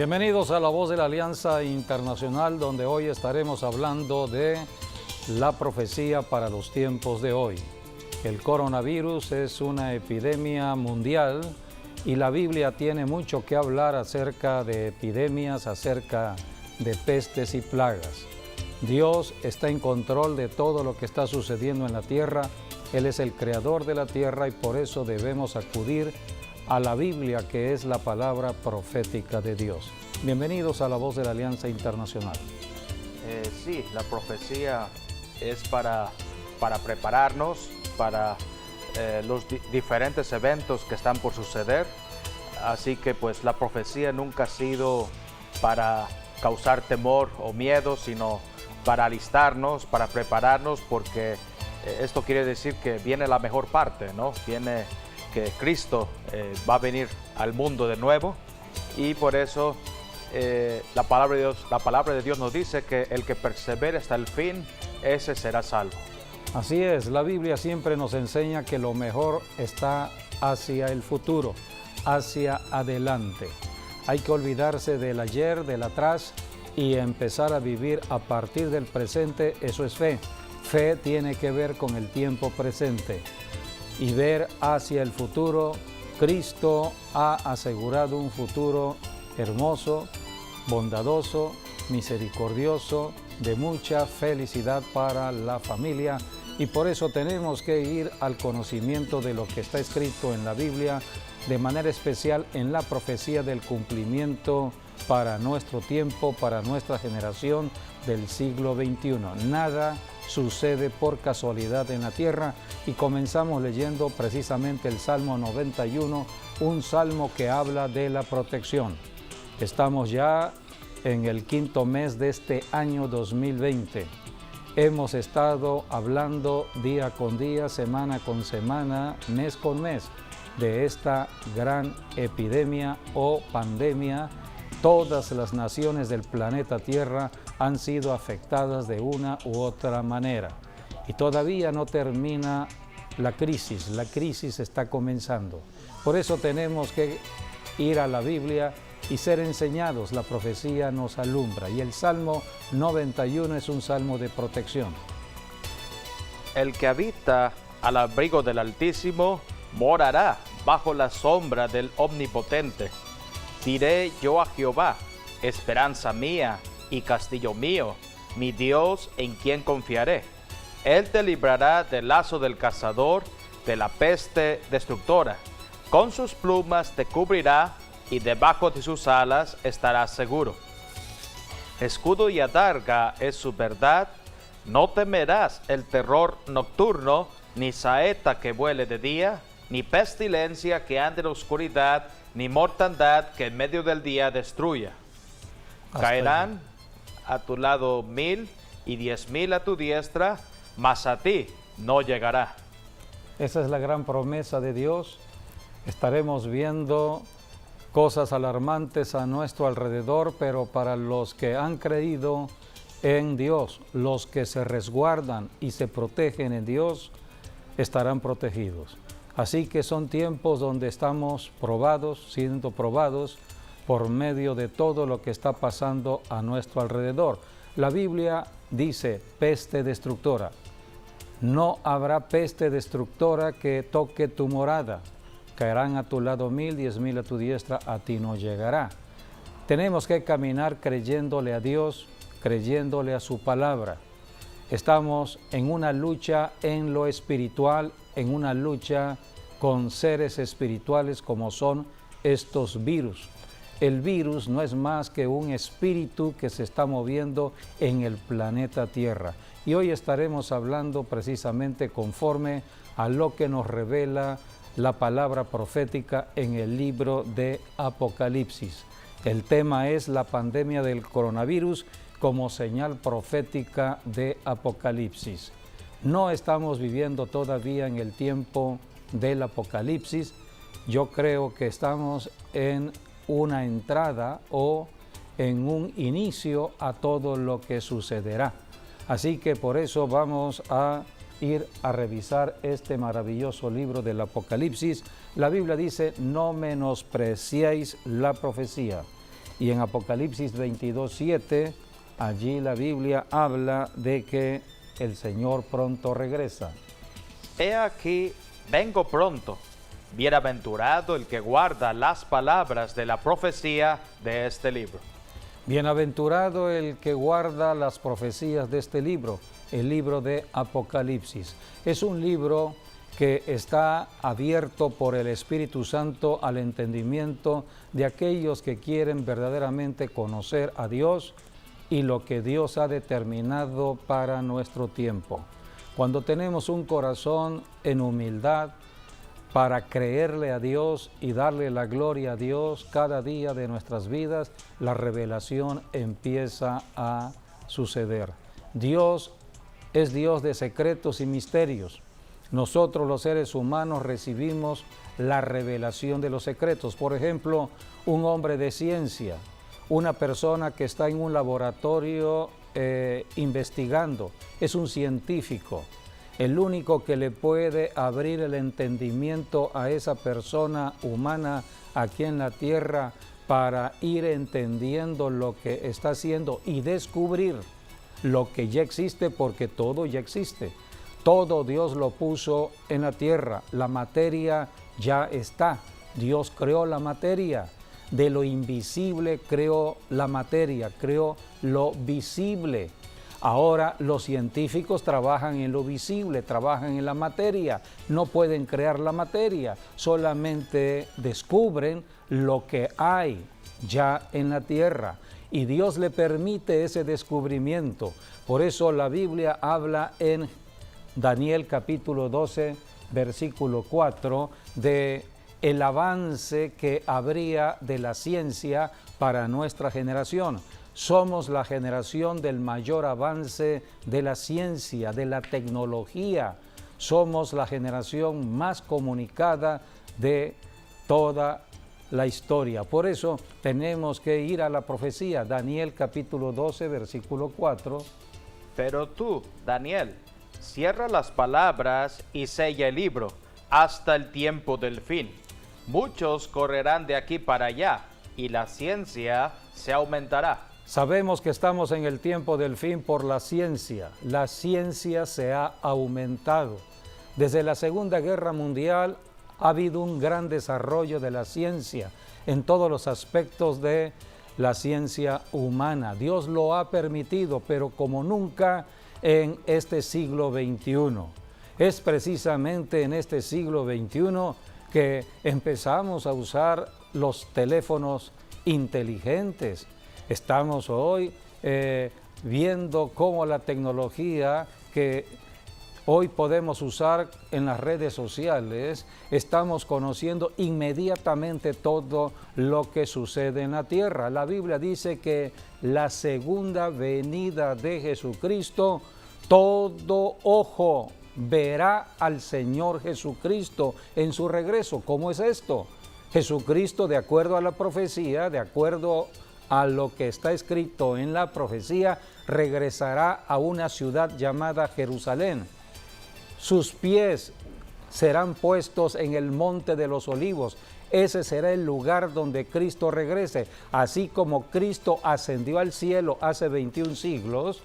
Bienvenidos a La Voz de la Alianza Internacional, donde hoy estaremos hablando de la profecía para los tiempos de hoy. El coronavirus es una epidemia mundial y la Biblia tiene mucho que hablar acerca de epidemias, acerca de pestes y plagas. Dios está en control de todo lo que está sucediendo en la tierra. Él es el creador de la tierra y por eso debemos acudir a la Biblia, que es la palabra profética de Dios. Bienvenidos a La Voz de la Alianza Internacional. Sí, la profecía es para prepararnos para los diferentes eventos que están por suceder. Así que pues la profecía nunca ha sido para causar temor o miedo, sino para alistarnos, para prepararnos, porque esto quiere decir que viene la mejor parte, ¿no? Viene que Cristo va a venir al mundo de nuevo, y por eso la palabra de Dios nos dice que el que persevere hasta el fin, ese será salvo. Así es, la Biblia siempre nos enseña que lo mejor está hacia el futuro, hacia adelante. Hay que olvidarse del ayer, del atrás, y empezar a vivir a partir del presente. Eso es fe. Fe tiene que ver con el tiempo presente y ver hacia el futuro. Cristo ha asegurado un futuro hermoso, bondadoso, misericordioso, de mucha felicidad para la familia, y por eso tenemos que ir al conocimiento de lo que está escrito en la Biblia, de manera especial en la profecía del cumplimiento para nuestro tiempo, para nuestra generación del siglo XXI. Nada sucede por casualidad en la tierra, y comenzamos leyendo precisamente el Salmo 91, un salmo que habla de la protección. Estamos ya en el quinto mes de este año 2020. Hemos estado hablando día con día, semana con semana, mes con mes, de esta gran epidemia o pandemia. Todas las naciones del planeta Tierra han sido afectadas de una u otra manera. Y todavía no termina la crisis está comenzando. Por eso tenemos que ir a la Biblia y ser enseñados. La profecía nos alumbra, y el Salmo 91 es un salmo de protección. El que habita al abrigo del Altísimo morará bajo la sombra del Omnipotente. Diré yo a Jehová, esperanza mía y castillo mío, mi Dios en quien confiaré. Él te librará del lazo del cazador, de la peste destructora. Con sus plumas te cubrirá, y debajo de sus alas estarás seguro. Escudo y adarga es su verdad. No temerás el terror nocturno, ni saeta que vuele de día, ni pestilencia que ande en oscuridad, ni mortandad que en medio del día destruya. Caerán a tu lado 1000 y 10,000 a tu diestra, mas a ti no llegará. Esa es la gran promesa de Dios. Estaremos viendo cosas alarmantes a nuestro alrededor, pero para los que han creído en Dios, los que se resguardan y se protegen en Dios, estarán protegidos. Así que son tiempos donde estamos siendo probados por medio de todo lo que está pasando a nuestro alrededor. La Biblia dice peste destructora. No habrá peste destructora que toque tu morada. Caerán a tu lado 1000, 10,000 a tu diestra, a ti no llegará. Tenemos que caminar creyéndole a Dios, creyéndole a su palabra. Estamos en una lucha en lo espiritual, en una lucha con seres espirituales como son estos virus. El virus no es más que un espíritu que se está moviendo en el planeta Tierra. Y hoy estaremos hablando precisamente conforme a lo que nos revela la palabra profética en el libro de Apocalipsis. El tema es la pandemia del coronavirus como señal profética de Apocalipsis. No estamos viviendo todavía en el tiempo del Apocalipsis. Yo creo que estamos en una entrada o en un inicio a todo lo que sucederá. Así que por eso vamos a ir a revisar este maravilloso libro del Apocalipsis. La Biblia dice, no menospreciéis la profecía. Y en Apocalipsis 22:7, allí la Biblia habla de que el Señor pronto regresa. He aquí, vengo pronto. Bienaventurado el que guarda las palabras de la profecía de este libro. Bienaventurado el que guarda las profecías de este libro, el libro de Apocalipsis. Es un libro que está abierto por el Espíritu Santo al entendimiento de aquellos que quieren verdaderamente conocer a Dios y lo que Dios ha determinado para nuestro tiempo. Cuando tenemos un corazón en humildad para creerle a Dios y darle la gloria a Dios cada día de nuestras vidas, la revelación empieza a suceder. Dios es Dios de secretos y misterios. Nosotros los seres humanos recibimos la revelación de los secretos. Por ejemplo, un hombre de ciencia, una persona que está en un laboratorio investigando, es un científico. El único que le puede abrir el entendimiento a esa persona humana aquí en la tierra para ir entendiendo lo que está haciendo y descubrir lo que ya existe, porque todo ya existe. Todo Dios lo puso en la tierra, la materia ya está. Dios creó la materia, de lo invisible creó la materia, creó lo visible. Ahora los científicos trabajan en lo visible, trabajan en la materia, no pueden crear la materia, solamente descubren lo que hay ya en la tierra. Y Dios le permite ese descubrimiento. Por eso la Biblia habla en Daniel capítulo 12, versículo 4, de el avance que habría de la ciencia para nuestra generación. Somos la generación del mayor avance de la ciencia, de la tecnología. Somos la generación más comunicada de toda la historia. Por eso tenemos que ir a la profecía. Daniel capítulo 12, versículo 4. Pero tú, Daniel, cierra las palabras y sella el libro hasta el tiempo del fin. Muchos correrán de aquí para allá y la ciencia se aumentará. Sabemos que estamos en el tiempo del fin por la ciencia. La ciencia se ha aumentado. Desde la Segunda Guerra Mundial ha habido un gran desarrollo de la ciencia en todos los aspectos de la ciencia humana. Dios lo ha permitido, pero como nunca en este siglo XXI. Es precisamente en este siglo XXI que empezamos a usar los teléfonos inteligentes. Estamos hoy viendo cómo la tecnología que hoy podemos usar en las redes sociales, estamos conociendo inmediatamente todo lo que sucede en la tierra. La Biblia dice que la segunda venida de Jesucristo, todo ojo verá al Señor Jesucristo en su regreso. ¿Cómo es esto? Jesucristo, de acuerdo a la profecía, de acuerdo a lo que está escrito en la profecía, regresará a una ciudad llamada Jerusalén. Sus pies serán puestos en el monte de los olivos. Ese será el lugar donde Cristo regrese. Así como Cristo ascendió al cielo hace 21 siglos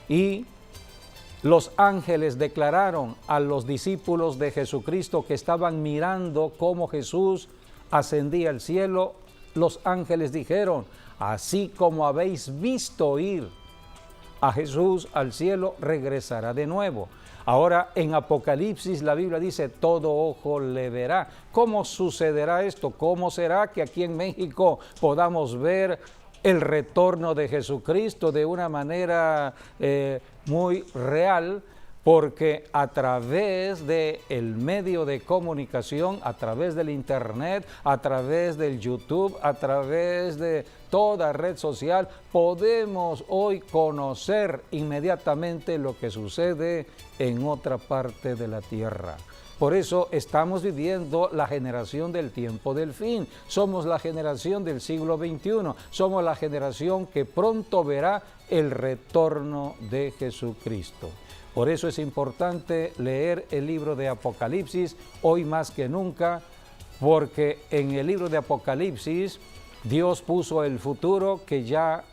y los ángeles declararon a los discípulos de Jesucristo que estaban mirando cómo Jesús ascendía al cielo, los ángeles dijeron: así como habéis visto ir a Jesús al cielo, regresará de nuevo. Ahora en Apocalipsis la Biblia dice: todo ojo le verá. ¿Cómo sucederá esto? ¿Cómo será que aquí en México podamos ver el retorno de Jesucristo de una manera muy real? Porque a través del medio de comunicación, a través del internet, a través del YouTube, a través de toda red social, podemos hoy conocer inmediatamente lo que sucede en otra parte de la tierra. Por eso estamos viviendo la generación del tiempo del fin. Somos la generación del siglo XXI. Somos la generación que pronto verá el retorno de Jesucristo. Por eso es importante leer el libro de Apocalipsis hoy más que nunca, porque en el libro de Apocalipsis Dios puso el futuro que ya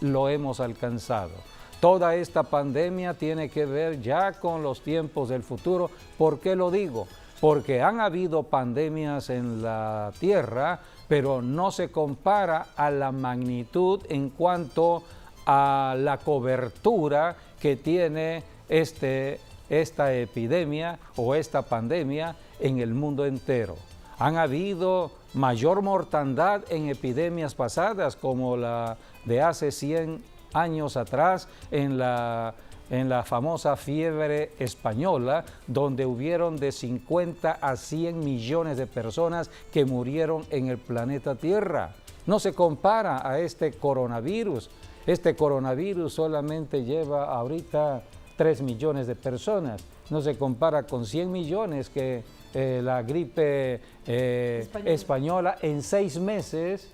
lo hemos alcanzado. Toda esta pandemia tiene que ver ya con los tiempos del futuro. ¿Por qué lo digo? Porque han habido pandemias en la tierra, pero no se compara a la magnitud en cuanto a la cobertura que tiene esta epidemia o esta pandemia en el mundo entero. Han habido mayor mortandad en epidemias pasadas, como la de hace 100 años atrás, en la famosa fiebre española, donde hubieron de 50 a 100 millones de personas que murieron en el planeta Tierra. No se compara a este coronavirus. Este coronavirus solamente lleva ahorita 3 millones de personas. No se compara con 100 millones que la gripe española en 6 meses.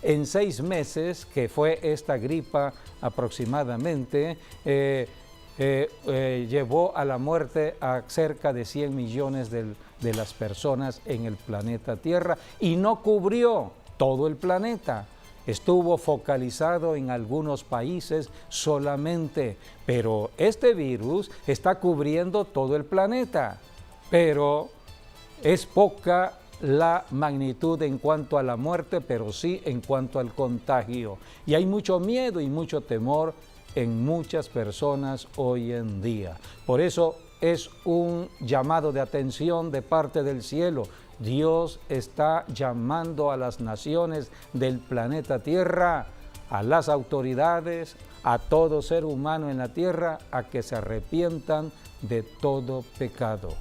En 6 meses, que fue esta gripa aproximadamente, llevó a la muerte a cerca de 100 millones de las personas en el planeta Tierra y no cubrió todo el planeta. Estuvo focalizado en algunos países solamente, pero este virus está cubriendo todo el planeta, pero es poca la magnitud en cuanto a la muerte, pero sí en cuanto al contagio. Y hay mucho miedo y mucho temor en muchas personas hoy en día. Por eso es un llamado de atención de parte del cielo. Dios está llamando a las naciones del planeta Tierra, a las autoridades, a todo ser humano en la tierra, a que se arrepientan de todo pecado.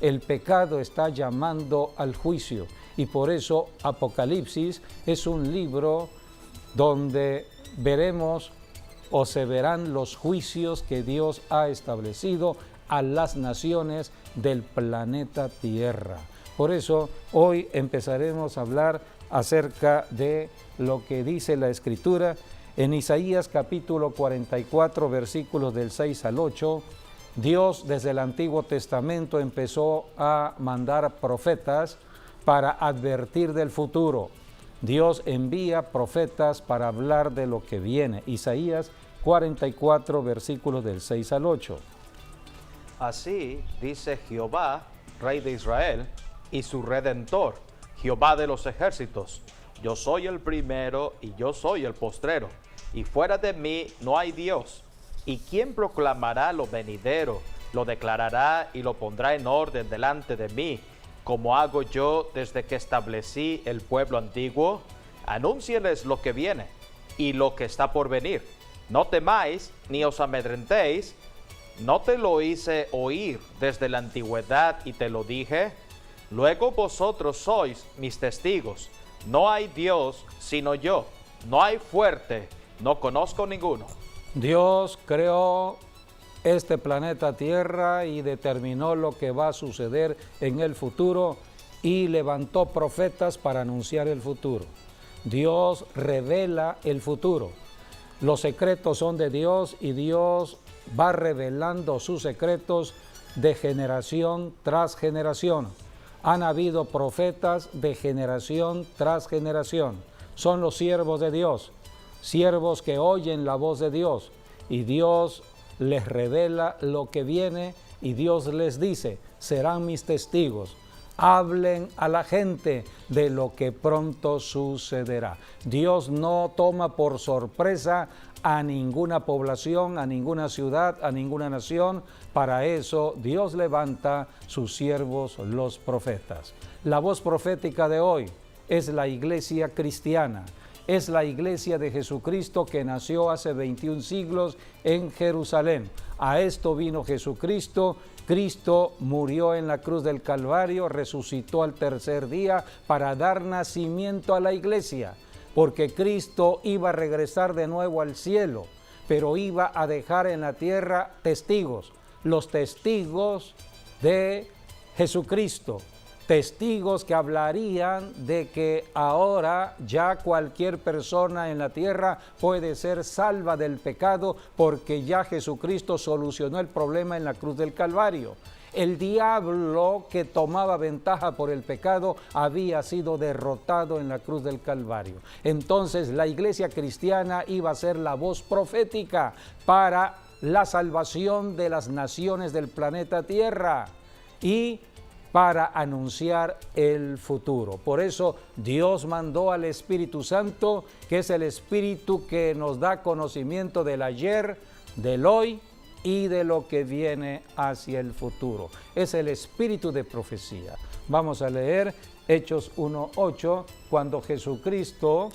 El pecado está llamando al juicio y por eso Apocalipsis es un libro donde veremos o se verán los juicios que Dios ha establecido a las naciones del planeta Tierra. Por eso hoy empezaremos a hablar acerca de lo que dice la Escritura en Isaías capítulo 44, versículos del 6 al 8. Dios desde el Antiguo Testamento empezó a mandar profetas para advertir del futuro. Dios envía profetas para hablar de lo que viene. Isaías 44, versículos del 6 al 8. Así dice Jehová, Rey de Israel, y su Redentor, Jehová de los ejércitos: yo soy el primero y yo soy el postrero, y fuera de mí no hay Dios. ¿Y quién proclamará lo venidero, lo declarará y lo pondrá en orden delante de mí, como hago yo desde que establecí el pueblo antiguo? Anúncieles lo que viene y lo que está por venir. No temáis ni os amedrentéis. ¿No te lo hice oír desde la antigüedad y te lo dije? Luego vosotros sois mis testigos. No hay Dios sino yo. No hay fuerte, no conozco ninguno. Dios creó este planeta Tierra y determinó lo que va a suceder en el futuro y levantó profetas para anunciar el futuro. Dios revela el futuro. Los secretos son de Dios y Dios va revelando sus secretos de generación tras generación. Han habido profetas de generación tras generación. Son los siervos de Dios, siervos que oyen la voz de Dios y Dios les revela lo que viene y Dios les dice: serán mis testigos. Hablen a la gente de lo que pronto sucederá. Dios no toma por sorpresa a ninguna población, a ninguna ciudad, a ninguna nación. Para eso Dios levanta sus siervos, los profetas. La voz profética de hoy es la iglesia cristiana. Es la iglesia de Jesucristo que nació hace 21 siglos en Jerusalén. A esto vino Jesucristo. Cristo murió en la cruz del Calvario, resucitó al tercer día para dar nacimiento a la iglesia, porque Cristo iba a regresar de nuevo al cielo, pero iba a dejar en la tierra testigos, los testigos de Jesucristo. Testigos que hablarían de que ahora ya cualquier persona en la tierra puede ser salva del pecado porque ya Jesucristo solucionó el problema en la cruz del Calvario. El diablo que tomaba ventaja por el pecado había sido derrotado en la cruz del Calvario. Entonces la iglesia cristiana iba a ser la voz profética para la salvación de las naciones del planeta Tierra y para anunciar el futuro. Por eso Dios mandó al Espíritu Santo, que es el Espíritu que nos da conocimiento del ayer, del hoy y de lo que viene hacia el futuro. Es el Espíritu de profecía. Vamos a leer Hechos 1:8, cuando Jesucristo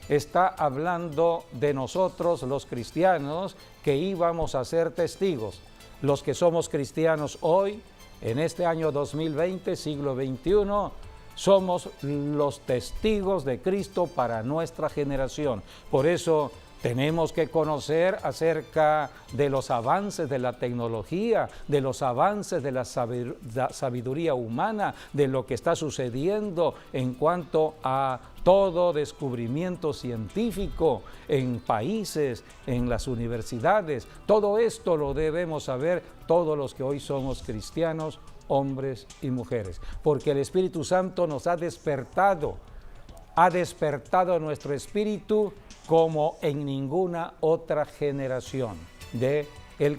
está hablando de nosotros los cristianos que íbamos a ser testigos. Los que somos cristianos hoy, en este año 2020, siglo XXI, somos los testigos de Cristo para nuestra generación. Por eso tenemos que conocer acerca de los avances de la tecnología, de los avances de la sabiduría humana, de lo que está sucediendo en cuanto a todo descubrimiento científico en países, en las universidades. Todo esto lo debemos saber todos los que hoy somos cristianos, hombres y mujeres, porque el Espíritu Santo nos ha despertado nuestro espíritu como en ninguna otra generación del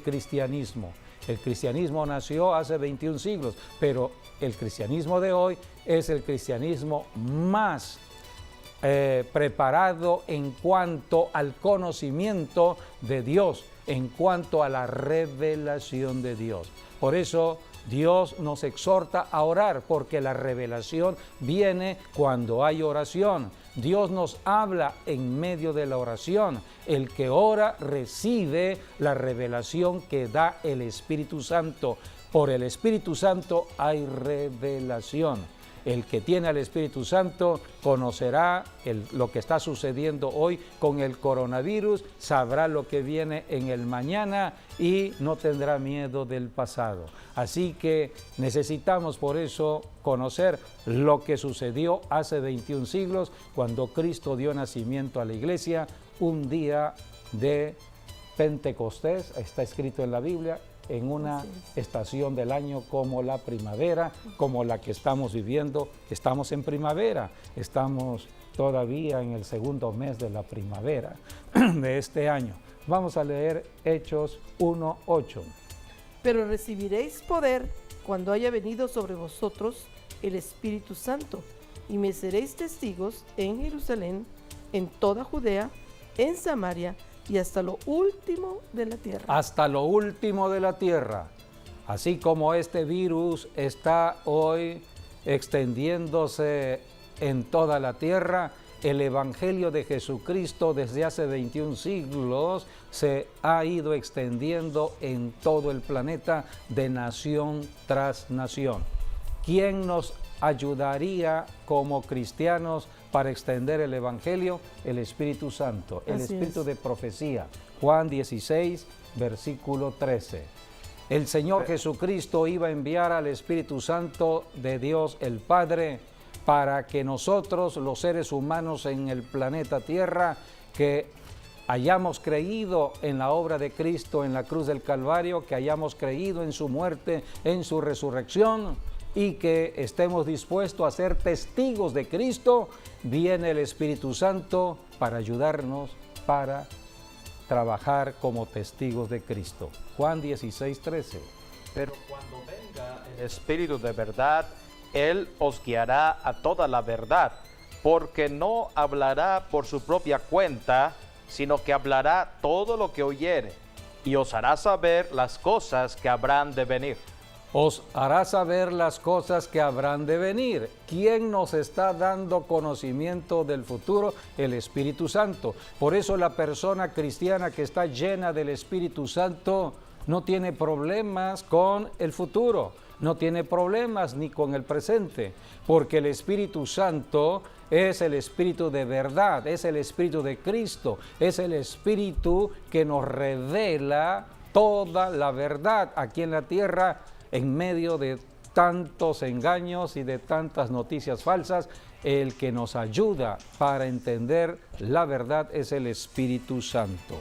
cristianismo. El cristianismo nació hace 21 siglos, pero el cristianismo de hoy es el cristianismo más preparado en cuanto al conocimiento de Dios, en cuanto a la revelación de Dios. Por eso Dios nos exhorta a orar, porque la revelación viene cuando hay oración. Dios nos habla en medio de la oración. El que ora recibe la revelación que da el Espíritu Santo. Por el Espíritu Santo hay revelación. El que tiene al Espíritu Santo conocerá lo que está sucediendo hoy con el coronavirus, sabrá lo que viene en el mañana y no tendrá miedo del pasado. Así que necesitamos por eso conocer lo que sucedió hace 21 siglos cuando Cristo dio nacimiento a la iglesia, un día de Pentecostés, está escrito en la Biblia, en una estación del año como la primavera, como la que estamos viviendo. Estamos en primavera, estamos todavía en el segundo mes de la primavera de este año. Vamos a leer Hechos 1:8. Pero recibiréis poder cuando haya venido sobre vosotros el Espíritu Santo, y me seréis testigos en Jerusalén, en toda Judea, en Samaria y hasta lo último de la tierra. Hasta lo último de la tierra. Así como este virus está hoy extendiéndose en toda la tierra, el Evangelio de Jesucristo desde hace 21 siglos se ha ido extendiendo en todo el planeta de nación tras nación. ¿Quién nos ayudaría como cristianos para extender el Evangelio? El Espíritu Santo, el Espíritu de profecía. Juan 16, versículo 13. El Señor Jesucristo iba a enviar al Espíritu Santo de Dios el Padre para que nosotros, los seres humanos en el planeta Tierra, que hayamos creído en la obra de Cristo en la cruz del Calvario, que hayamos creído en su muerte, en su resurrección, y que estemos dispuestos a ser testigos de Cristo, viene el Espíritu Santo para ayudarnos, para trabajar como testigos de Cristo. Juan 16, 13. Pero cuando venga el Espíritu de verdad, Él os guiará a toda la verdad, porque no hablará por su propia cuenta, sino que hablará todo lo que oyere, y os hará saber las cosas que habrán de venir. Os hará saber las cosas que habrán de venir. ¿Quién nos está dando conocimiento del futuro? El Espíritu Santo. Por eso la persona cristiana que está llena del Espíritu Santo no tiene problemas con el futuro, no tiene problemas ni con el presente, porque el Espíritu Santo es el Espíritu de verdad, es el Espíritu de Cristo, es el Espíritu que nos revela toda la verdad aquí en la tierra, en medio de tantos engaños y de tantas noticias falsas. El que nos ayuda para entender la verdad es el Espíritu Santo.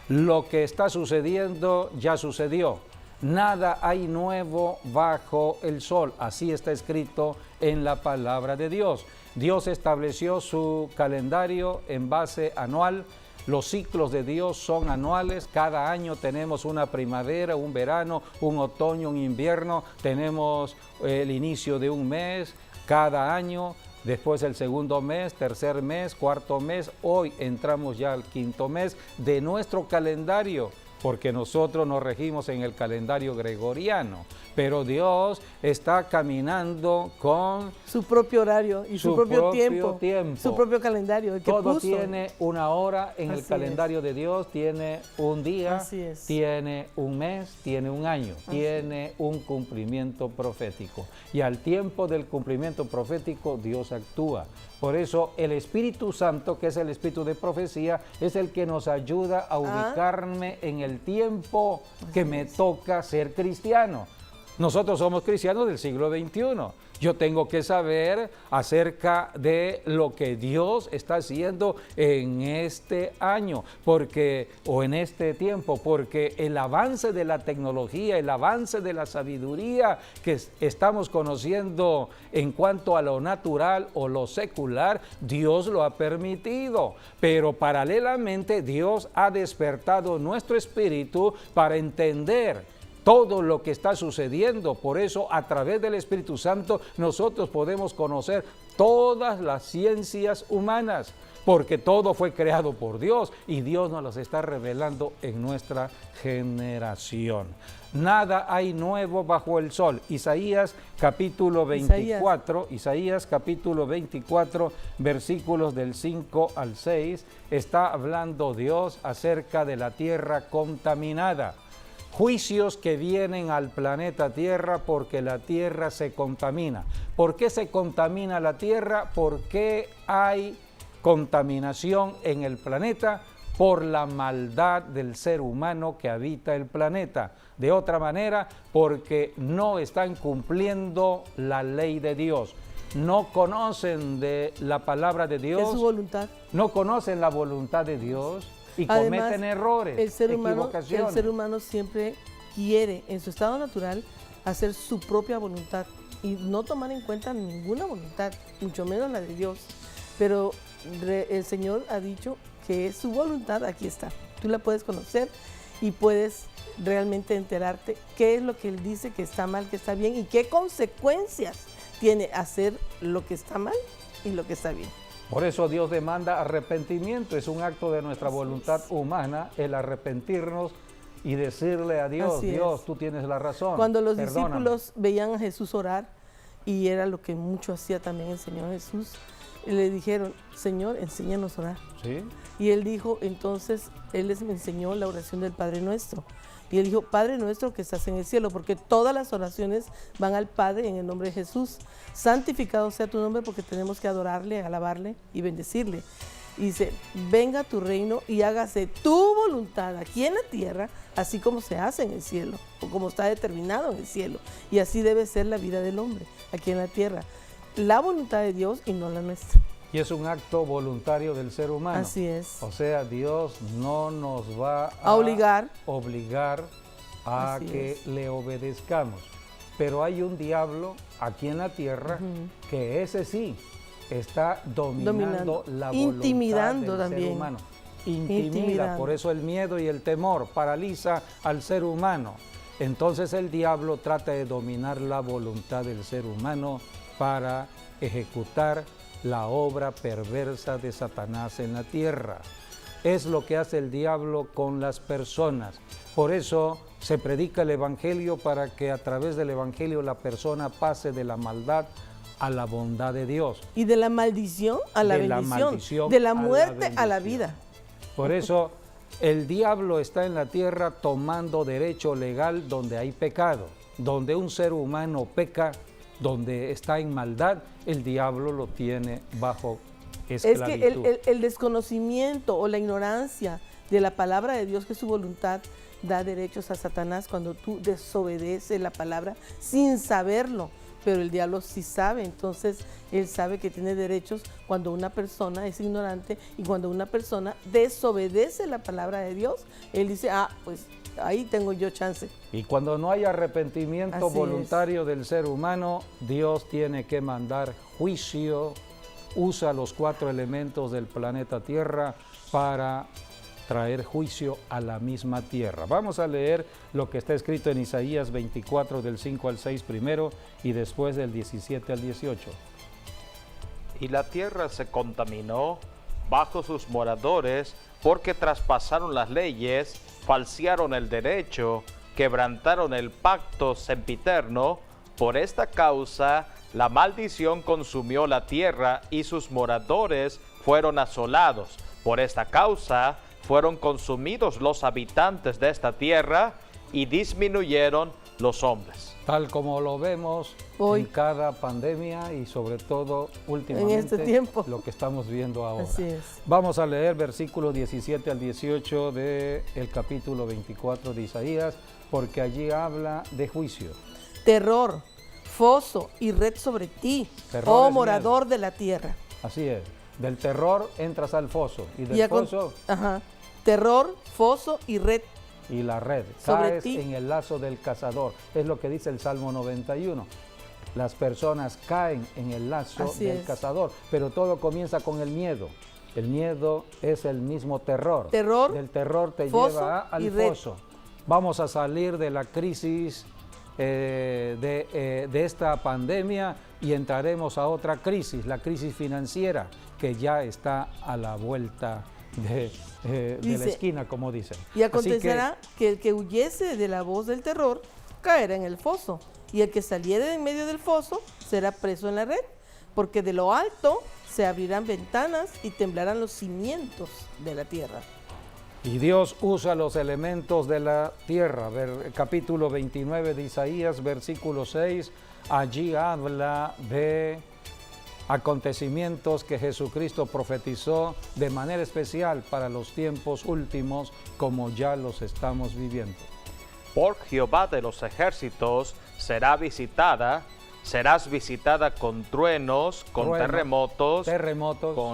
Lo que está sucediendo ya sucedió. Nada hay nuevo bajo el sol. Así está escrito en la palabra de Dios. Dios estableció su calendario en base anual. Los ciclos de Dios son anuales. Cada año tenemos una primavera, un verano, un otoño, un invierno. Tenemos el inicio de un mes cada año. Después el segundo mes, tercer mes, cuarto mes. Hoy entramos ya al quinto mes de nuestro calendario, porque nosotros nos regimos en el calendario gregoriano, pero Dios está caminando con su propio horario y su propio tiempo, su propio calendario. El que todo puso. tiene una hora en el Así calendario de Dios, tiene un día, Así es. tiene un mes, tiene un año, tiene un cumplimiento profético. Y al tiempo del cumplimiento profético, Dios actúa. Por eso el Espíritu Santo, que es el Espíritu de profecía, es el que nos ayuda a ubicarme en el tiempo que me toca ser cristiano. Nosotros somos cristianos del siglo XXI. Yo tengo que saber acerca de lo que Dios está haciendo en este año, o en este tiempo, porque el avance de la tecnología, el avance de la sabiduría que estamos conociendo en cuanto a lo natural o lo secular, Dios lo ha permitido. Pero paralelamente Dios ha despertado nuestro espíritu para entender todo lo que está sucediendo. Por eso, a través del Espíritu Santo, nosotros podemos conocer todas las ciencias humanas, porque todo fue creado por Dios y Dios nos las está revelando en nuestra generación. Nada hay nuevo bajo el sol. Isaías capítulo 24, Isaías capítulo 24, versículos del 5 al 6, está hablando Dios acerca de la tierra contaminada. Juicios que vienen al planeta Tierra porque la Tierra se contamina. ¿Por qué se contamina la Tierra? ¿Por qué hay contaminación en el planeta? Por la maldad del ser humano que habita el planeta. De otra manera, porque no están cumpliendo la ley de Dios. No conocen de la palabra de Dios. Es su voluntad. No conocen la voluntad de Dios. Y además, cometen errores, el ser humano siempre quiere, en su estado natural, hacer su propia voluntad y no tomar en cuenta ninguna voluntad, mucho menos la de Dios. Pero el Señor ha dicho que es su voluntad, aquí está. Tú la puedes conocer y puedes realmente enterarte qué es lo que Él dice que está mal, que está bien y qué consecuencias tiene hacer lo que está mal y lo que está bien. Por eso Dios demanda arrepentimiento, es un acto de nuestra voluntad humana el arrepentirnos y decirle a Dios, Dios, tú tienes la razón. Cuando los discípulos veían a Jesús orar, y era lo que mucho hacía también el Señor Jesús, le dijeron, Señor, enséñanos a orar. ¿Sí? Y Él dijo, entonces, Él les enseñó la oración del Padre Nuestro. Y Él dijo, Padre nuestro que estás en el cielo, porque todas las oraciones van al Padre en el nombre de Jesús. Santificado sea tu nombre, porque tenemos que adorarle, alabarle y bendecirle. Y dice, venga tu reino y hágase tu voluntad aquí en la tierra, así como se hace en el cielo, o como está determinado en el cielo. Y así debe ser la vida del hombre aquí en la tierra. La voluntad de Dios y no la nuestra. Y es un acto voluntario del ser humano. Así es. O sea, Dios no nos va a obligar a que le obedezcamos. Pero hay un diablo aquí en la tierra que ese sí está dominando la voluntad del ser humano. Intimida, por eso el miedo y el temor paraliza al ser humano. Entonces el diablo trata de dominar la voluntad del ser humano para ejecutar la obra perversa de Satanás en la tierra. Es lo que hace el diablo con las personas. Por eso se predica el Evangelio, para que a través del Evangelio la persona pase de la maldad a la bondad de Dios. Y de la maldición a la bendición, de la muerte a la vida. Por eso el diablo está en la tierra tomando derecho legal donde hay pecado. Donde un ser humano peca, donde está en maldad, el diablo lo tiene bajo esclavitud. Es que el desconocimiento o la ignorancia de la palabra de Dios, que es su voluntad, da derechos a Satanás cuando tú desobedeces la palabra sin saberlo. pero el diablo sí sabe, entonces él sabe que tiene derechos cuando una persona es ignorante y cuando una persona desobedece la palabra de Dios, él dice, pues ahí tengo yo chance. Y cuando no hay arrepentimiento Así voluntario del ser humano, Dios tiene que mandar juicio, usa los 4 elementos del planeta Tierra para traer juicio a la misma tierra. Vamos a leer lo que está escrito en Isaías 24 del 5 al 6 primero y después del 17 al 18. Y la tierra se contaminó bajo sus moradores porque traspasaron las leyes, falsearon el derecho, quebrantaron el pacto sempiterno. Por esta causa la maldición consumió la tierra y sus moradores fueron asolados. Por esta causa fueron consumidos los habitantes de esta tierra y disminuyeron los hombres. Tal como lo vemos hoy, en cada pandemia y sobre todo últimamente en este tiempo, lo que estamos viendo ahora. Así es. Vamos a leer versículos 17 al 18 del capítulo 24 de Isaías, porque allí habla de juicio. Terror, foso y red sobre ti, Terror oh morador de la tierra. Así es, del terror entras al foso y del foso... Terror, foso y red. Y la red, caes en el lazo del cazador, es lo que dice el Salmo 91. Las personas caen en el lazo del cazador, pero todo comienza con el miedo. El miedo es el mismo terror. Del terror te lleva al foso. Vamos a salir de la crisis de esta pandemia y entraremos a otra crisis, la crisis financiera, que ya está a la vuelta de la esquina, como dicen. Y acontecerá que el que huyese de la voz del terror caerá en el foso, y el que saliere de en medio del foso será preso en la red, porque de lo alto se abrirán ventanas y temblarán los cimientos de la tierra. Y Dios usa los elementos de la tierra. Capítulo 29 de Isaías, versículo 6, allí habla de acontecimientos que Jesucristo profetizó de manera especial para los tiempos últimos, como ya los estamos viviendo. Por Jehová de los ejércitos serás visitada con truenos, con terremotos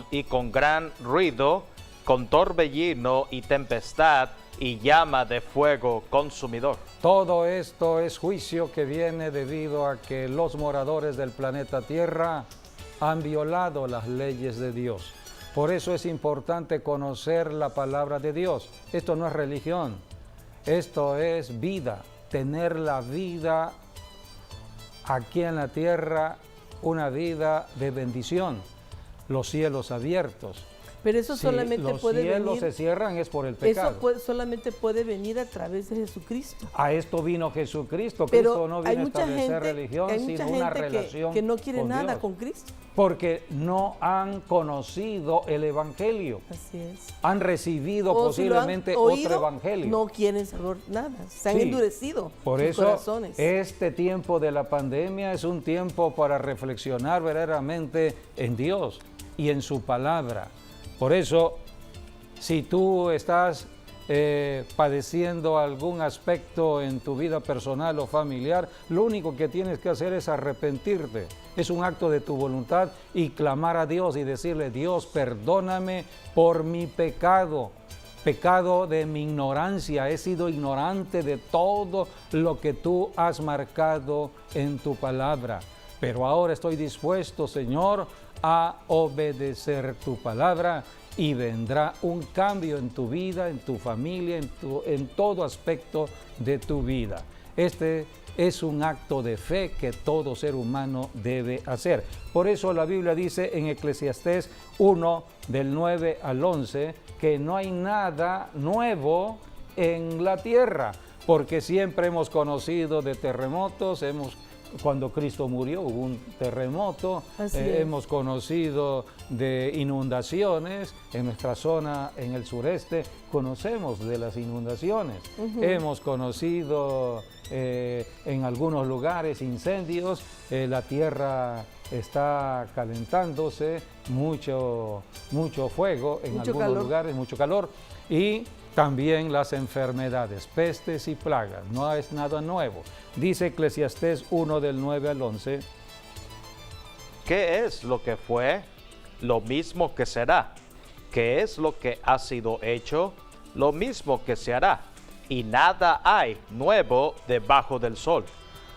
y con gran ruido, con torbellino y tempestad y llama de fuego consumidor. Todo esto es juicio que viene debido a que los moradores del planeta Tierra han violado las leyes de Dios. Por eso es importante conocer la palabra de Dios. Esto no es religión, esto es vida. Tener la vida aquí en la tierra, una vida de bendición, los cielos abiertos. Pero eso solamente puede venir. Los cielos se cierran es por el pecado. Eso solamente puede venir a través de Jesucristo. A esto vino Jesucristo. Pero Cristo no vino a establecer religión, sino una relación que no quiere con nada Dios, con Cristo. porque no han conocido el evangelio. Así es. Han recibido posiblemente otro evangelio. No quieren saber nada. Se han endurecido por sus eso, corazones. Este tiempo de la pandemia es un tiempo para reflexionar verdaderamente en Dios y en su palabra. Por eso, si tú estás padeciendo algún aspecto en tu vida personal o familiar, lo único que tienes que hacer es arrepentirte. Es un acto de tu voluntad y clamar a Dios y decirle: Dios, perdóname por mi pecado de mi ignorancia. He sido ignorante de todo lo que tú has marcado en tu palabra. Pero ahora estoy dispuesto, Señor, a obedecer tu palabra, y vendrá un cambio en tu vida, en tu familia, en todo aspecto de tu vida. Este es un acto de fe que todo ser humano debe hacer. Por eso la Biblia dice en Eclesiastés 1, del 9 al 11, que no hay nada nuevo en la tierra, porque siempre hemos conocido de terremotos, cuando Cristo murió hubo un terremoto, hemos conocido de inundaciones en nuestra zona, en el sureste, conocemos de las inundaciones. Hemos conocido en algunos lugares incendios, la tierra está calentándose, mucho fuego en algunos lugares, mucho calor, y también las enfermedades, pestes y plagas, no es nada nuevo. Dice Eclesiastés 1 del 9 al 11, ¿Qué es lo que fue? Lo mismo que será. ¿Qué es lo que ha sido hecho? Lo mismo que se hará. Y nada hay nuevo debajo del sol.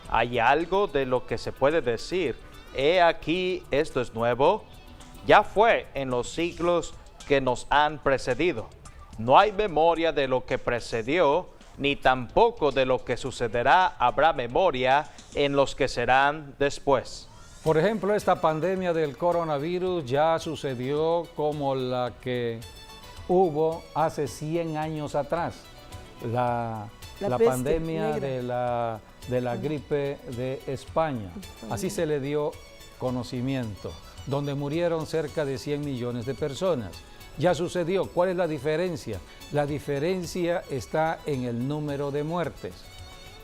¿Hay algo de lo que se puede decir, he aquí, esto es nuevo? Ya fue en los siglos que nos han precedido. No hay memoria de lo que precedió, ni tampoco de lo que sucederá habrá memoria en los que serán después. Por ejemplo, esta pandemia del coronavirus ya sucedió como la que hubo hace 100 años atrás. La peste pandemia negra. de la gripe de España. Así se le dio conocimiento, donde murieron cerca de 100 millones de personas. Ya sucedió. ¿Cuál es la diferencia? La diferencia está en el número de muertes.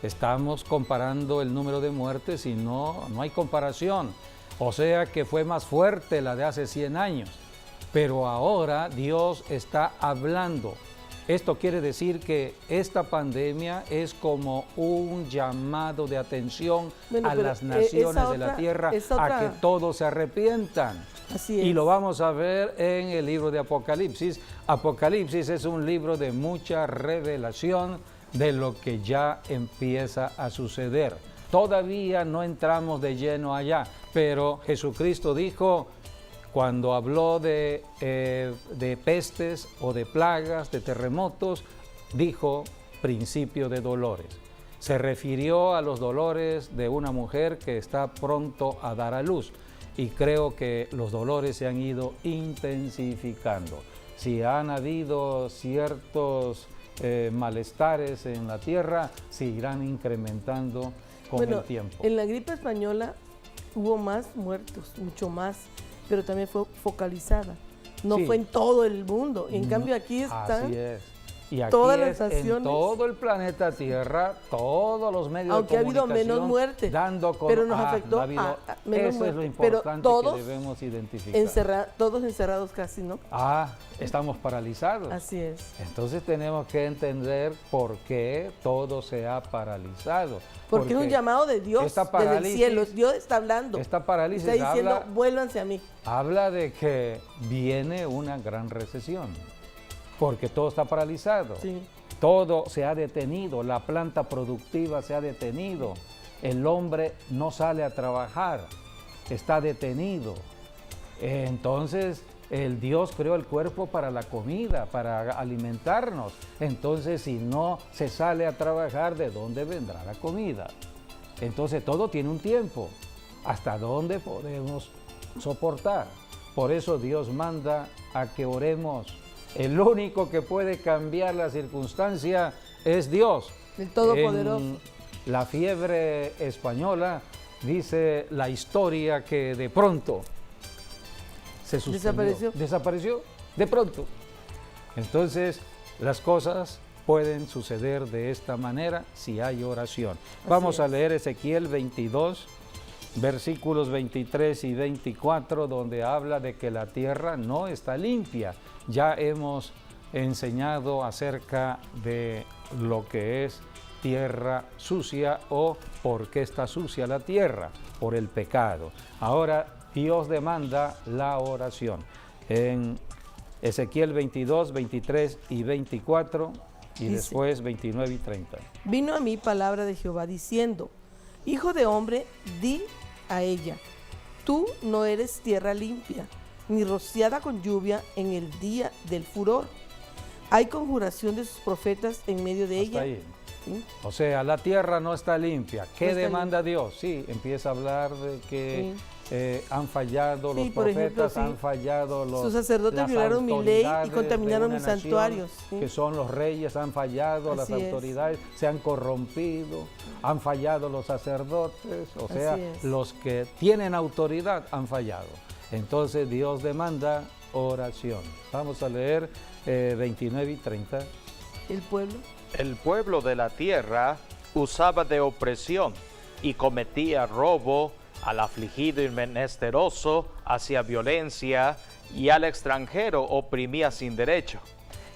Estamos comparando el número de muertes y no hay comparación. O sea que fue más fuerte la de hace 100 años. Pero ahora Dios está hablando. Esto quiere decir que esta pandemia es como un llamado de atención a las naciones de la tierra a que todos se arrepientan. Así es. Y lo vamos a ver en el libro de Apocalipsis. Apocalipsis es un libro de mucha revelación de lo que ya empieza a suceder. Todavía no entramos de lleno allá, pero Jesucristo dijo, cuando habló de pestes o de plagas, de terremotos, dijo principio de dolores. Se refirió a los dolores de una mujer que está pronto a dar a luz. Y creo que los dolores se han ido intensificando. Si han habido ciertos malestares en la tierra, se irán incrementando con el tiempo. En la gripe española hubo más muertos, mucho más, pero también fue focalizada. No fue en todo el mundo. En cambio aquí están así es. Y aquí todas las en naciones. todo el planeta Tierra, todos los medios Aunque de ha habido comunicación menos muertes, dando con, pero nos afectó ha habido, a menos eso muertes. es lo Pero importante todos que debemos identificar. todos encerrados casi, ¿no? Estamos paralizados. Así es. Entonces tenemos que entender por qué todo se ha paralizado. Porque es un llamado de Dios desde el cielo. Dios está hablando. Esta parálisis está diciendo, vuélvanse a mí. Habla de que viene una gran recesión, porque todo está paralizado. Sí. Todo se ha detenido, la planta productiva se ha detenido, el hombre no sale a trabajar, está detenido. Entonces, el Dios creó el cuerpo para la comida, para alimentarnos. Entonces, si no se sale a trabajar, ¿de dónde vendrá la comida? Entonces, todo tiene un tiempo. ¿Hasta dónde podemos soportar? Por eso Dios manda a que oremos. El único que puede cambiar la circunstancia es Dios. El Todopoderoso. En la fiebre española dice la historia que de pronto se suspendió. Desapareció de pronto. Entonces, las cosas pueden suceder de esta manera si hay oración. Vamos a leer Ezequiel 22, versículos 23 y 24, donde habla de que la tierra no está limpia. Ya hemos enseñado acerca de lo que es tierra sucia o por qué está sucia la tierra, por el pecado. Ahora Dios demanda la oración. En Ezequiel 22, 23 y 24 y dice, después 29 y 30. Vino a mí palabra de Jehová diciendo, Hijo de hombre, di a ella, tú no eres tierra limpia, ni rociada con lluvia en el día del furor. Hay conjuración de sus profetas en medio de ella. Ahí. ¿Sí? O sea, la tierra no está limpia. ¿Qué demanda Dios? Sí, empieza a hablar de que han fallado los profetas, han fallado los sus sacerdotes violaron mi ley y contaminaron mis santuarios. Que son los reyes, han fallado, las autoridades se han corrompido, han fallado los sacerdotes, o sea, los que tienen autoridad han fallado. Entonces Dios demanda oración. Vamos a leer 29 y 30. El pueblo. El pueblo de la tierra usaba de opresión y cometía robo, al afligido y menesteroso hacía violencia y al extranjero oprimía sin derecho.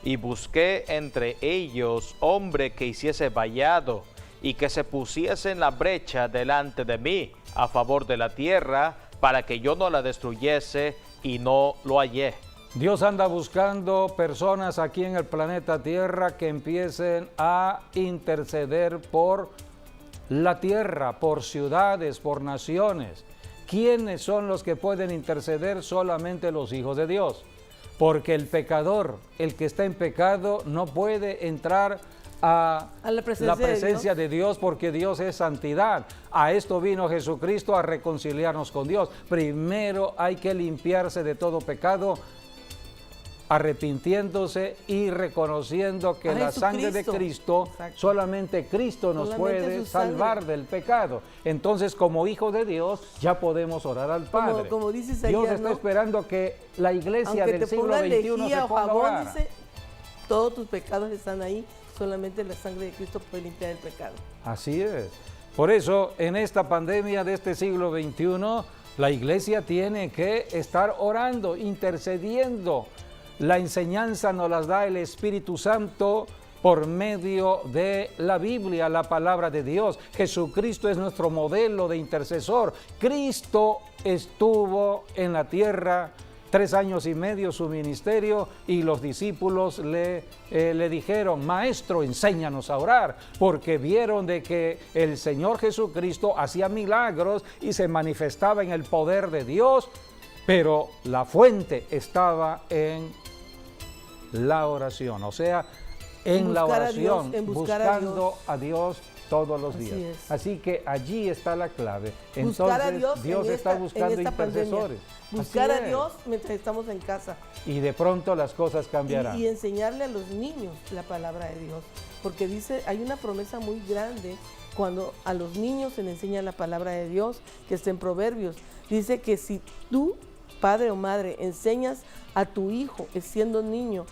Y busqué entre ellos hombre que hiciese vallado y que se pusiese en la brecha delante de mí a favor de la tierra para que yo no la destruyese y no lo hallé. Dios anda buscando personas aquí en el planeta Tierra que empiecen a interceder por la tierra, por ciudades, por naciones. ¿Quiénes son los que pueden interceder? Solamente los hijos de Dios. Porque el pecador, el que está en pecado, no puede entrar a la presencia de Dios, porque Dios es santidad. A esto vino Jesucristo, a reconciliarnos con Dios. Primero hay que limpiarse de todo pecado, arrepintiéndose y reconociendo que la sangre de Cristo, solamente Cristo nos puede salvar del pecado. Entonces, como hijos de Dios, ya podemos orar al Padre. Como dices allá, Dios está esperando que la iglesia del siglo XXI se ponga a orar. Dice, todos tus pecados están ahí, solamente la sangre de Cristo puede limpiar el pecado. Así es. Por eso, en esta pandemia de este siglo XXI, la iglesia tiene que estar orando, intercediendo. La enseñanza nos las da el Espíritu Santo por medio de la Biblia, la palabra de Dios. Jesucristo es nuestro modelo de intercesor. Cristo estuvo en la tierra 3 años y medio su ministerio, y los discípulos le dijeron: Maestro, enséñanos a orar, porque vieron de que el Señor Jesucristo hacía milagros y se manifestaba en el poder de Dios, pero la fuente estaba en la oración, o sea, en la oración, buscando a Dios todos los días. Así que allí está la clave. Entonces, Dios está buscando intercesores. Buscar a Dios mientras estamos en casa. Y de pronto las cosas cambiarán. Y enseñarle a los niños la palabra de Dios. Porque dice, hay una promesa muy grande cuando a los niños se les enseña la palabra de Dios, que está en Proverbios. Dice que si tú, padre o madre, enseñas a tu hijo, siendo niño,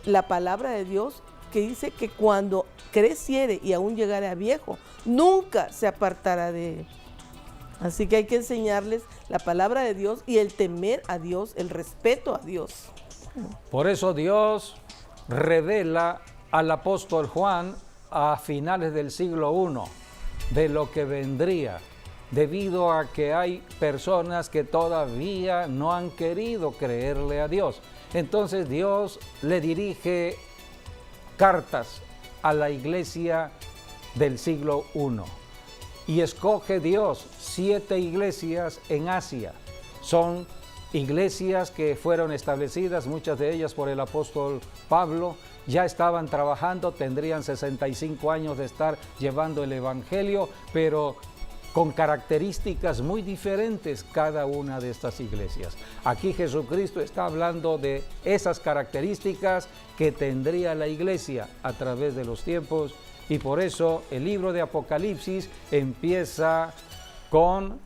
la palabra de Dios, que dice que cuando creciere y aún llegare a viejo, nunca se apartará de él. Así que hay que enseñarles la palabra de Dios y el temer a Dios, el respeto a Dios. Por eso Dios revela al apóstol Juan a finales del siglo I de lo que vendría, debido a que hay personas que todavía no han querido creerle a Dios. Entonces Dios le dirige cartas a la iglesia del siglo I y escoge Dios 7 iglesias en Asia. Son iglesias que fueron establecidas, muchas de ellas por el apóstol Pablo. Ya estaban trabajando, tendrían 65 años de estar llevando el evangelio, pero con características muy diferentes cada una de estas iglesias. Aquí Jesucristo está hablando de esas características que tendría la iglesia a través de los tiempos, y por eso el libro de Apocalipsis empieza con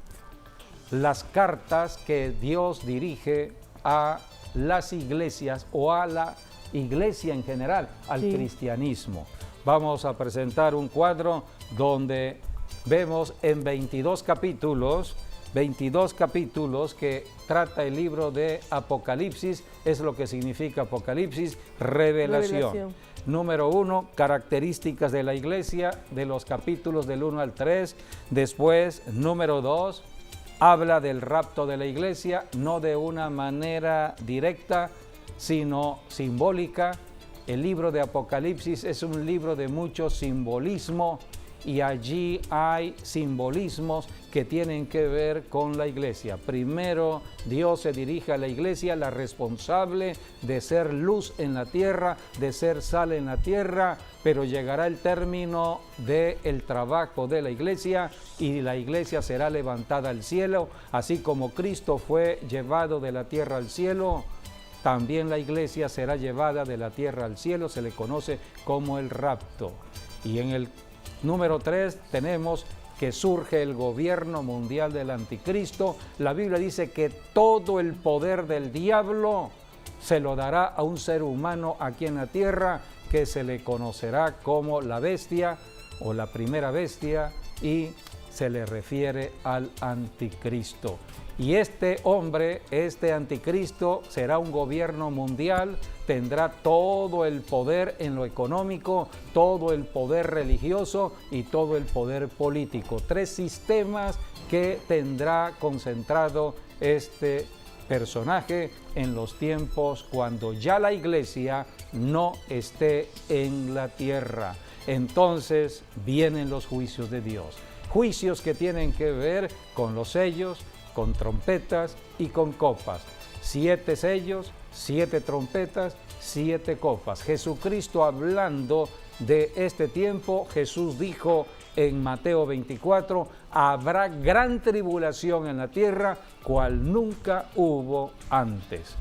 las cartas que Dios dirige a las iglesias, o a la iglesia en general, al cristianismo. Vamos a presentar un cuadro donde vemos en 22 capítulos que trata el libro de Apocalipsis. Es lo que significa Apocalipsis: revelación. Número 1, características de la iglesia, de los capítulos del 1 al 3. Después, número 2, habla del rapto de la iglesia, no de una manera directa, sino simbólica. El libro de Apocalipsis es un libro de mucho simbolismo, y allí hay simbolismos que tienen que ver con la iglesia. Primero, Dios se dirige a la iglesia, la responsable de ser luz en la tierra, de ser sal en la tierra, pero llegará el término del trabajo de la iglesia y la iglesia será levantada al cielo. Así como Cristo fue llevado de la tierra al cielo, también la iglesia será llevada de la tierra al cielo. Se le conoce como el rapto. Y en el número 3 tenemos que surge el gobierno mundial del anticristo. La Biblia dice que todo el poder del diablo se lo dará a un ser humano aquí en la tierra, que se le conocerá como la bestia o la primera bestia, y se le refiere al anticristo. Y este hombre, este anticristo, será un gobierno mundial, tendrá todo el poder en lo económico, todo el poder religioso y todo el poder político. 3 sistemas que tendrá concentrado este personaje en los tiempos cuando ya la iglesia no esté en la tierra. Entonces vienen los juicios de Dios. Juicios que tienen que ver con los sellos, con trompetas y con copas. 7 sellos, 7 trompetas, 7 copas. Jesucristo, hablando de este tiempo, Jesús dijo en Mateo 24, habrá gran tribulación en la tierra, cual nunca hubo antes.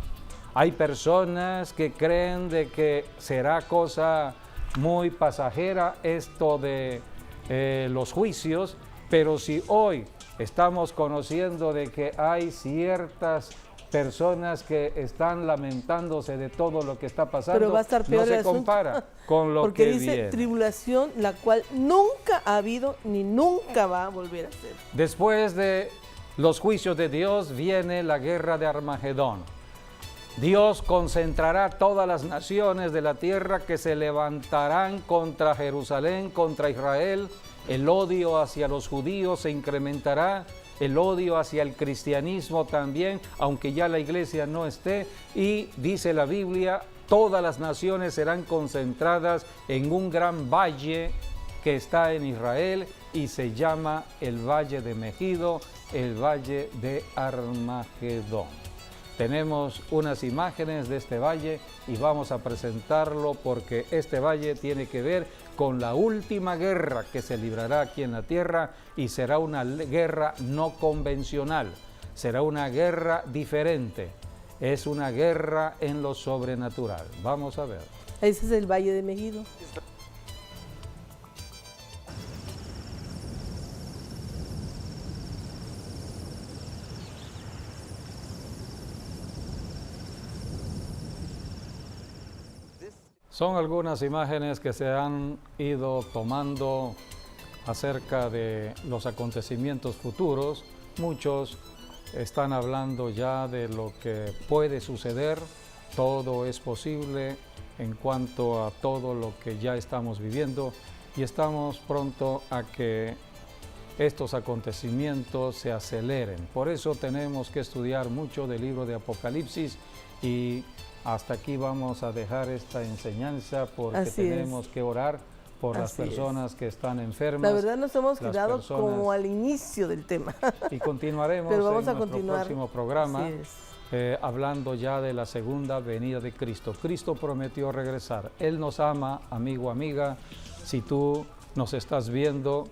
Hay personas que creen de que será cosa muy pasajera esto de los juicios, pero si hoy estamos conociendo de que hay ciertas personas que están lamentándose de todo lo que está pasando, pero va a estar peor no se compara con lo porque que dice viene. tribulación, la cual nunca ha habido ni nunca va a volver a ser. Después de los juicios de Dios viene la guerra de Armagedón. Dios concentrará todas las naciones de la tierra que se levantarán contra Jerusalén, contra Israel. El odio hacia los judíos se incrementará, el odio hacia el cristianismo también, aunque ya la iglesia no esté. Y dice la Biblia, todas las naciones serán concentradas en un gran valle que está en Israel y se llama el Valle de Megido, el Valle de Armagedón. Tenemos unas imágenes de este valle y vamos a presentarlo porque este valle tiene que ver con la última guerra que se librará aquí en la tierra y será una guerra no convencional, será una guerra diferente, es una guerra en lo sobrenatural. Vamos a ver. Ese es el Valle de Megido. Son algunas imágenes que se han ido tomando acerca de los acontecimientos futuros. Muchos están hablando ya de lo que puede suceder. Todo es posible en cuanto a todo lo que ya estamos viviendo y estamos pronto a que estos acontecimientos se aceleren. Por eso tenemos que estudiar mucho del libro de Apocalipsis y hasta aquí vamos a dejar esta enseñanza porque Así tenemos que orar por las Así personas que están enfermas. La verdad nos hemos las quedado personas- como al inicio del tema. Y continuaremos Pero vamos en a nuestro continuar. próximo programa Así es. hablando ya de la segunda venida de Cristo. Cristo prometió regresar. Él nos ama, amigo, amiga. Si tú nos estás viendo,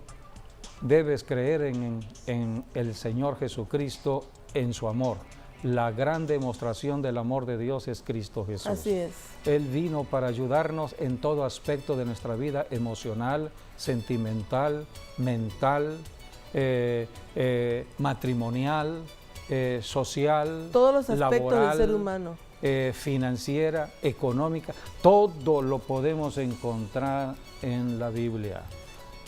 debes creer en el Señor Jesucristo, en su amor. La gran demostración del amor de Dios es Cristo Jesús. Así es. Él vino para ayudarnos en todo aspecto de nuestra vida emocional, sentimental, mental, matrimonial, social, Todos los aspectos laboral, del ser humano. financiera, económica. Todo lo podemos encontrar en la Biblia.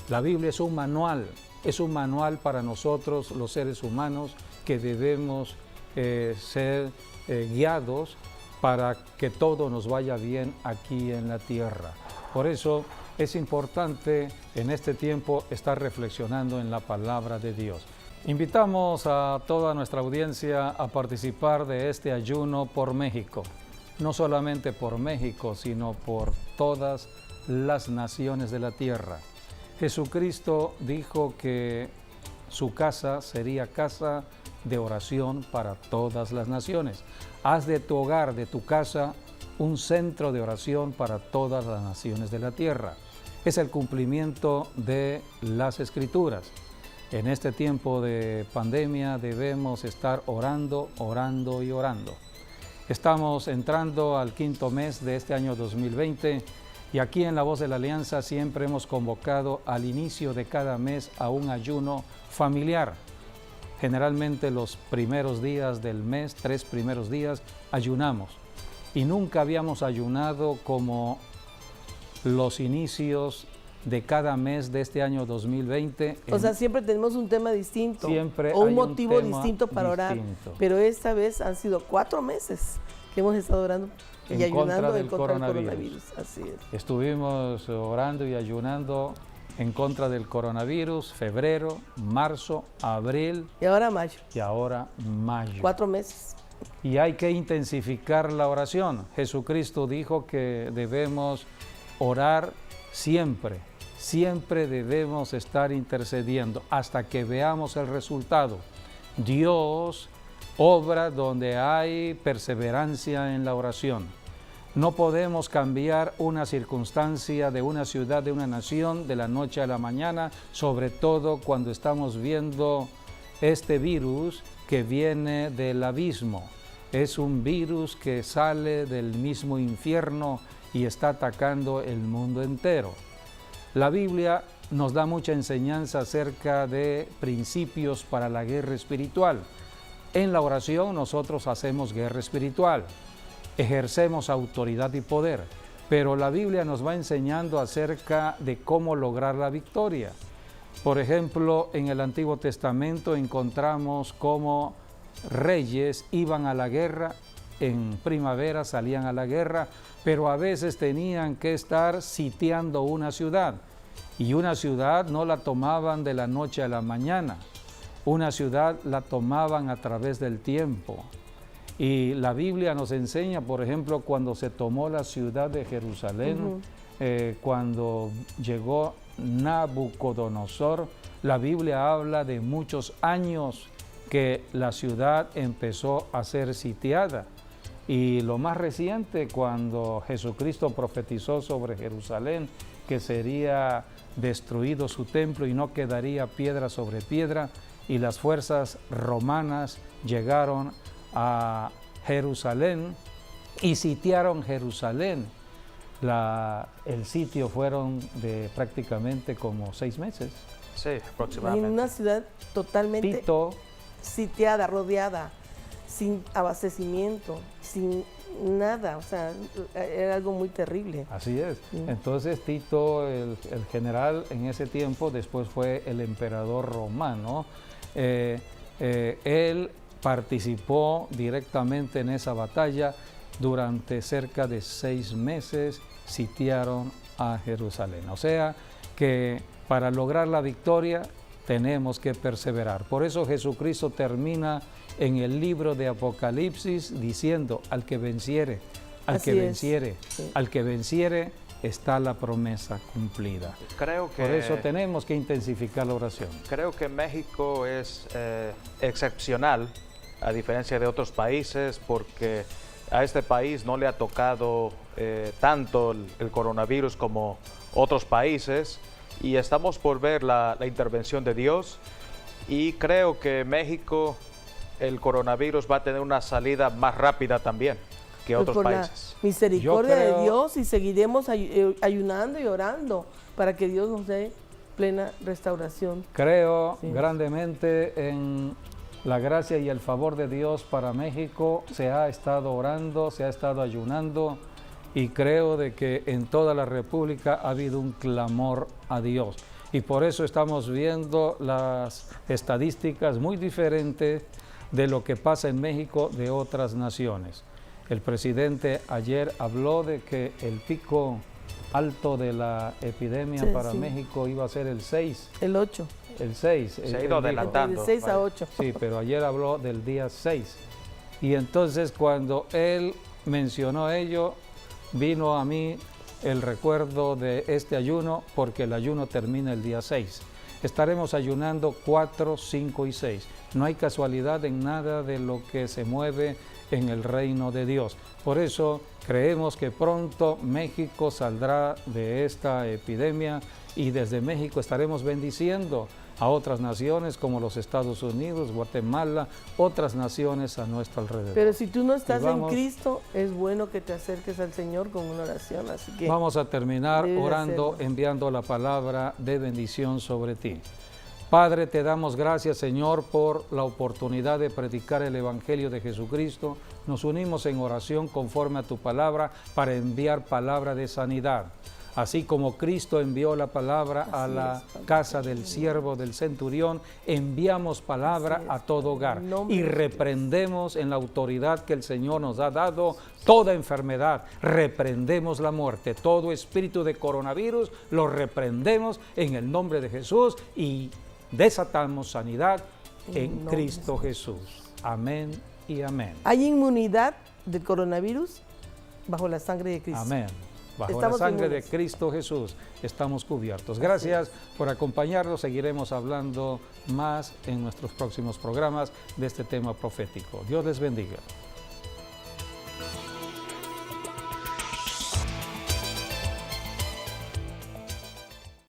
La Biblia es un manual para nosotros los seres humanos que debemos ser guiados para que todo nos vaya bien aquí en la tierra. Por eso es importante en este tiempo estar reflexionando en la palabra de Dios. Invitamos a toda nuestra audiencia a participar de este ayuno por México. No solamente por México, sino por todas las naciones de la tierra. Jesucristo dijo que su casa sería casa de oración para todas las naciones. Haz de tu hogar, de tu casa, un centro de oración para todas las naciones de la tierra. Es el cumplimiento de las Escrituras. En este tiempo de pandemia debemos estar orando, orando y orando. Estamos entrando al 5º mes de este año 2020 y aquí en La Voz de la Alianza siempre hemos convocado al inicio de cada mes a un ayuno familiar. Generalmente los primeros días del mes, 3 primeros días, ayunamos. Y nunca habíamos ayunado como los inicios de cada mes de este año 2020. O sea, siempre tenemos un tema distinto. Siempre o un hay motivo un tema distinto para orar. Pero esta vez han sido 4 meses que hemos estado orando y ayunando en contra del coronavirus. Así es. Estuvimos orando y ayunando en contra del coronavirus, febrero, marzo, abril. Y ahora mayo. Y ahora mayo. 4 meses. Y hay que intensificar la oración. Jesucristo dijo que debemos orar siempre. Siempre debemos estar intercediendo hasta que veamos el resultado. Dios obra donde hay perseverancia en la oración. No podemos cambiar una circunstancia de una ciudad, de una nación, de la noche a la mañana, sobre todo cuando estamos viendo este virus que viene del abismo. Es un virus que sale del mismo infierno y está atacando el mundo entero. La Biblia nos da mucha enseñanza acerca de principios para la guerra espiritual. En la oración nosotros hacemos guerra espiritual, ejercemos autoridad y poder, pero la Biblia nos va enseñando acerca de cómo lograr la victoria. Por ejemplo, en el Antiguo Testamento encontramos cómo reyes iban a la guerra, en primavera salían a la guerra, pero a veces tenían que estar sitiando una ciudad, y una ciudad no la tomaban de la noche a la mañana, una ciudad la tomaban a través del tiempo. Y la Biblia nos enseña, por ejemplo, cuando se tomó la ciudad de Jerusalén, cuando llegó Nabucodonosor, la Biblia habla de muchos años que la ciudad empezó a ser sitiada. Y lo más reciente, cuando Jesucristo profetizó sobre Jerusalén, que sería destruido su templo y no quedaría piedra sobre piedra, y las fuerzas romanas llegaron a Jerusalén y sitiaron Jerusalén. El sitio fueron de prácticamente como 6 meses. Sí, aproximadamente. En una ciudad totalmente sitiada, rodeada, sin abastecimiento, sin nada, o sea, era algo muy terrible. Así es. Entonces Tito, el general en ese tiempo, después fue el emperador romano, él participó directamente en esa batalla. Durante cerca de 6 meses sitiaron a Jerusalén. O sea que para lograr la victoria tenemos que perseverar. Por eso Jesucristo termina en el libro de Apocalipsis diciendo: al que venciere, al que venciere, al que venciere, está la promesa cumplida. Creo que, por eso tenemos que intensificar la oración. Creo que México es excepcional, a diferencia de otros países, porque a este país no le ha tocado tanto el coronavirus como otros países, y estamos por ver la intervención de Dios, y creo que México, el coronavirus va a tener una salida más rápida también que otros países. La misericordia de Dios, y seguiremos ayunando y orando para que Dios nos dé plena restauración. Creo grandemente en la gracia y el favor de Dios para México. Se ha estado orando, se ha estado ayunando, y creo de que en toda la República ha habido un clamor a Dios. Y por eso estamos viendo las estadísticas muy diferentes de lo que pasa en México de otras naciones. El presidente ayer habló de que el pico alto de la epidemia para México iba a ser el 6. El 8. El 6. Se ha ido adelantando. Del 6 a 8. Sí, pero ayer habló del día 6. Y entonces cuando él mencionó ello, vino a mí el recuerdo de este ayuno, porque el ayuno termina el día 6. Estaremos ayunando 4, 5 y 6. No hay casualidad en nada de lo que se mueve en el reino de Dios. Por eso creemos que pronto México saldrá de esta epidemia, y desde México estaremos bendiciendo a otras naciones como los Estados Unidos, Guatemala, otras naciones a nuestro alrededor. Pero si tú no estás en Cristo, es bueno que te acerques al Señor con una oración. Así que vamos a terminar orando, enviando la palabra de bendición sobre ti. Padre, te damos gracias, Señor, por la oportunidad de predicar el Evangelio de Jesucristo. Nos unimos en oración conforme a tu palabra para enviar palabra de sanidad Así como Cristo envió la palabra a Así la es, Padre. casa del siervo del centurión, enviamos palabra Así es, a todo Padre, hogar en nombre y de Jesús. reprendemos en la autoridad que el Señor nos ha dado toda enfermedad, reprendemos la muerte, todo espíritu de coronavirus lo reprendemos en el nombre de Jesús y desatamos sanidad en nombre de Cristo Jesús. Amén y amén. Hay inmunidad del coronavirus bajo la sangre de Cristo. Amén. Bajo Estamos la sangre inmunes. de Cristo Jesús estamos cubiertos. Gracias por acompañarnos. Seguiremos hablando más en nuestros próximos programas de este tema profético. Dios les bendiga.